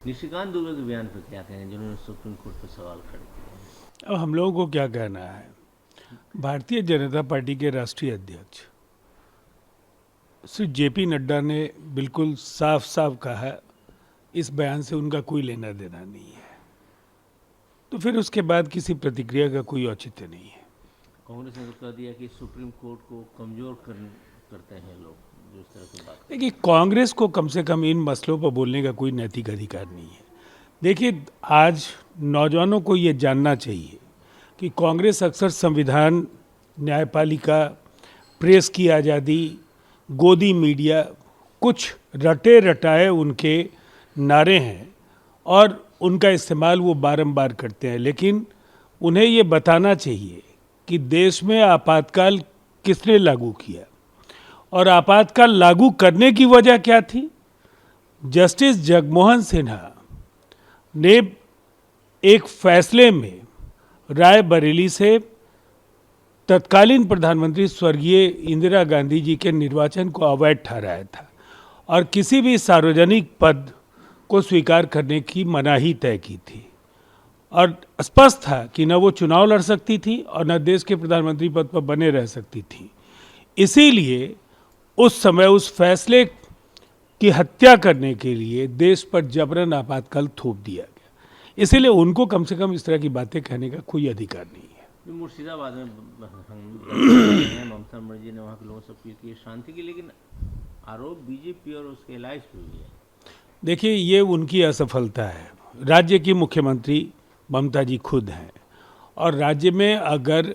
निशिकांत दुबे के बयान पर क्या कहें जिन्होंने सुप्रीम कोर्ट पर सवाल खड़े किए हैं? अब हम लोगों को क्या कहना है। भारतीय जनता पार्टी के राष्ट्रीय अध्यक्ष श्री जेपी नड्डा ने बिल्कुल साफ साफ कहा, इस बयान से उनका कोई लेना देना नहीं है। तो फिर उसके बाद किसी प्रतिक्रिया का कोई औचित्य नहीं है। कांग्रेस ने तो कह दिया कि सुप्रीम कोर्ट को करते हैं लोग जो इस तरह की बात करते देखिए, कांग्रेस को कम से कम इन मसलों पर बोलने का कोई नैतिक अधिकार नहीं है। देखिए, आज नौजवानों को ये जानना चाहिए कि कांग्रेस अक्सर संविधान, न्यायपालिका, प्रेस की आज़ादी, गोदी मीडिया, कुछ रटे रटाए उनके नारे हैं और उनका इस्तेमाल वो बारंबार करते हैं। लेकिन उन्हें ये बताना चाहिए कि देश में आपातकाल किसने लागू किया और आपातकाल लागू करने की वजह क्या थी। जस्टिस जगमोहन सिन्हा ने एक फैसले में रायबरेली से तत्कालीन प्रधानमंत्री स्वर्गीय इंदिरा गांधी जी के निर्वाचन को अवैध ठहराया था और किसी भी सार्वजनिक पद को स्वीकार करने की मनाही तय की थी और स्पष्ट था कि न वो चुनाव लड़ सकती थी और न देश के प्रधानमंत्री पद पर बने रह सकती थी। इसीलिए उस समय उस फैसले की हत्या करने के लिए देश पर जबरन आपातकाल थोप दिया गया। इसीलिए उनको कम से कम इस तरह की बातें कहने का कोई अधिकार नहीं है। हैं। मुर्शिदाबाद में हम ममता बनर्जी ने वहाँ के लोगों से अपील की है शांति की, लेकिन आरोप बीजेपी और उसके एलाइज पे भी है। देखिए, ये उनकी असफलता है। राज्य की मुख्यमंत्री ममता जी खुद हैं और राज्य में अगर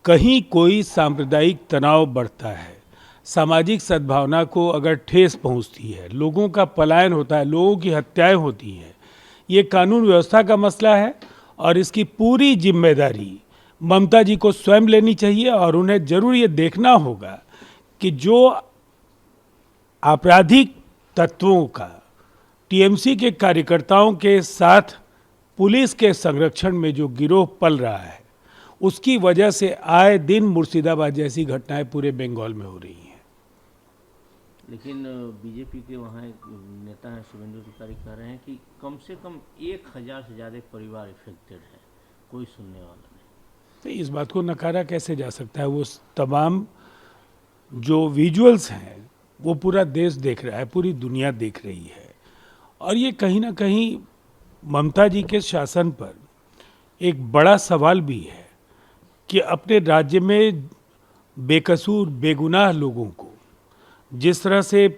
कहीं कोई सांप्रदायिक तनाव बढ़ता है, सामाजिक सद्भावना को अगर ठेस पहुंचती है, लोगों का पलायन होता है, लोगों की हत्याएं होती हैं, ये कानून व्यवस्था का मसला है और इसकी पूरी जिम्मेदारी ममता जी को स्वयं लेनी चाहिए और उन्हें जरूर ये देखना होगा कि जो आपराधिक तत्वों का टीएमसी के कार्यकर्ताओं के साथ पुलिस के संरक्षण में जो गिरोह पल रहा है, उसकी वजह से आए दिन मुर्शिदाबाद जैसी घटनाएं पूरे बंगाल में हो रही हैं। लेकिन बीजेपी के वहाँ एक नेता हैं शुभेंदु अधिकारी कह रहे हैं कि कम से कम 1000 से ज़्यादा परिवार इफेक्टेड है, कोई सुनने वाला नहीं। तो इस बात को नकारा कैसे जा सकता है। वो तमाम जो विजुअल्स हैं वो पूरा देश देख रहा है, पूरी दुनिया देख रही है और ये कहीं ना कहीं ममता जी के शासन पर एक बड़ा सवाल भी है कि अपने राज्य में बेकसूर बेगुनाह लोगों को जिस तरह से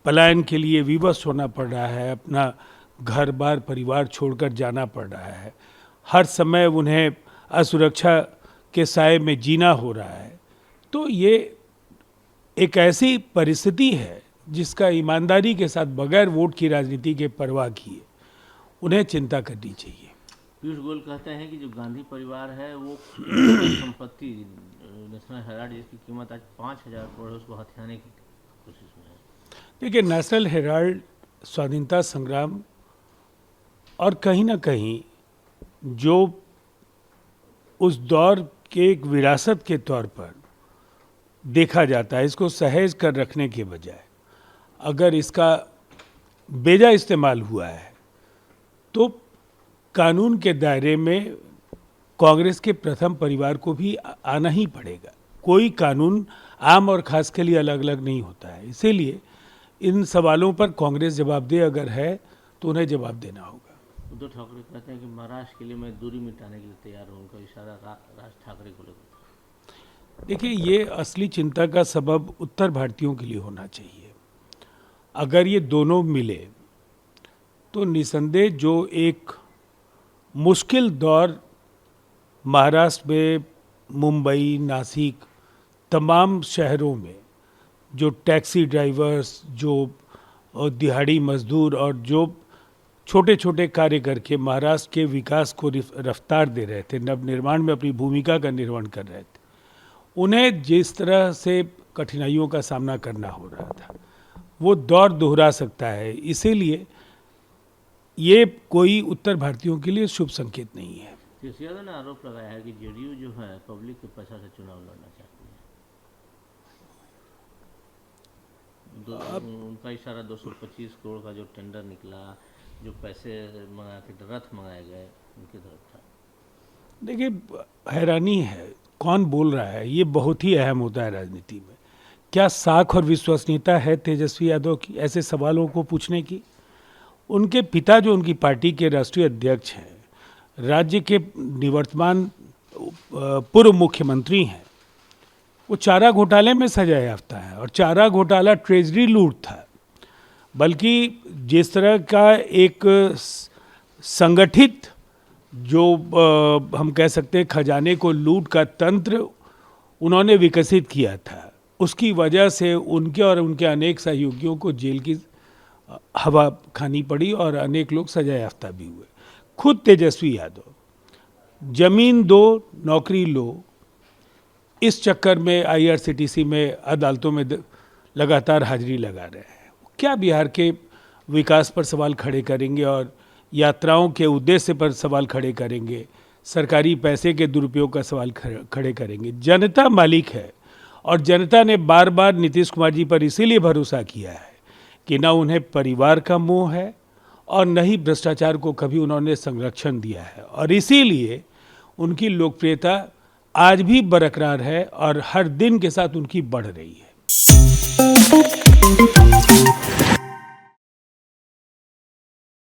पलायन के लिए विवश होना पड़ रहा है, अपना घर बार परिवार छोड़कर जाना पड़ रहा है, हर समय उन्हें असुरक्षा के साए में जीना हो रहा है, तो ये एक ऐसी परिस्थिति है जिसका ईमानदारी के साथ बगैर वोट की राजनीति के परवाह किए उन्हें चिंता करनी चाहिए। पीयूष गोयल कहते हैं कि जो गांधी परिवार है वो संपत्ति नेशनल हेराल्ड जिसकी कीमत आज 5000 करोड़ है उसको हथियाने की कोशिश में है। देखिए, नेशनल हेराल्ड स्वाधीनता संग्राम और कहीं ना कहीं जो उस दौर के एक विरासत के तौर पर देखा जाता है, इसको सहेज कर रखने के बजाय अगर इसका बेजा इस्तेमाल हुआ है तो कानून के दायरे में कांग्रेस के प्रथम परिवार को भी आना ही पड़ेगा। कोई कानून आम और खास के लिए अलग अलग नहीं होता है। इसीलिए इन सवालों पर कांग्रेस जवाबदेह अगर है तो उन्हें जवाब देना होगा। उद्धव ठाकरे कहते हैं कि महाराष्ट्र के लिए मैं दूरी मिटाने के लिए तैयार हूँ, उनका इशारा राज ठाकरे को लेकर। देखिए, ये असली चिंता का सबब उत्तर भारतीयों के लिए होना चाहिए। अगर ये दोनों मिले तो निसंदेह जो एक मुश्किल दौर महाराष्ट्र में, मुंबई, नासिक, तमाम शहरों में जो टैक्सी ड्राइवर्स, जो दिहाड़ी मजदूर और जो छोटे छोटे कार्य करके महाराष्ट्र के विकास को रफ्तार दे रहे थे, नवनिर्माण में अपनी भूमिका का निर्वहन कर रहे थे, उन्हें जिस तरह से कठिनाइयों का सामना करना हो रहा था वो दौर दोहरा सकता है। इसीलिए ये कोई उत्तर भारतीयों के लिए शुभ संकेत नहीं है। तेजस्वी यादव ने आरोप लगाया है कि जेडीयू जो है पब्लिक के पैसा से चुनाव लड़ना चाहती है। उनका इशारा 225 करोड़ का जो टेंडर निकला, जो पैसे मंगा के रथ मंगाए गए उनकी तरफ था। देखिए हैरानी है, कौन बोल रहा है, ये बहुत ही अहम होता है राजनीति में। क्या साख और विश्वसनीयता है तेजस्वी यादव की ऐसे सवालों को पूछने की? उनके पिता जो उनकी पार्टी के राष्ट्रीय अध्यक्ष हैं, राज्य के निवर्तमान पूर्व मुख्यमंत्री हैं, वो चारा घोटाले में सजा याफ्ता है और चारा घोटाला ट्रेजरी लूट था। बल्कि जिस तरह का एक संगठित जो हम कह सकते हैं खजाने को लूट का तंत्र उन्होंने विकसित किया था, उसकी वजह से उनके और उनके अनेक सहयोगियों को जेल की हवा खानी पड़ी और अनेक लोग सजा याफ्ता भी हुए। खुद तेजस्वी यादव जमीन दो नौकरी लो इस चक्कर में IRCTC में अदालतों में लगातार हाजिरी लगा रहे हैं। क्या बिहार के विकास पर सवाल खड़े करेंगे और यात्राओं के उद्देश्य पर सवाल खड़े करेंगे, सरकारी पैसे के दुरुपयोग का सवाल खड़े करेंगे? जनता मालिक है और जनता ने बार बार नीतीश कुमार जी पर इसीलिए भरोसा किया है कि न उन्हें परिवार का मोह है और न ही भ्रष्टाचार को कभी उन्होंने संरक्षण दिया है, और इसीलिए उनकी लोकप्रियता आज भी बरकरार है और हर दिन के साथ उनकी बढ़ रही है।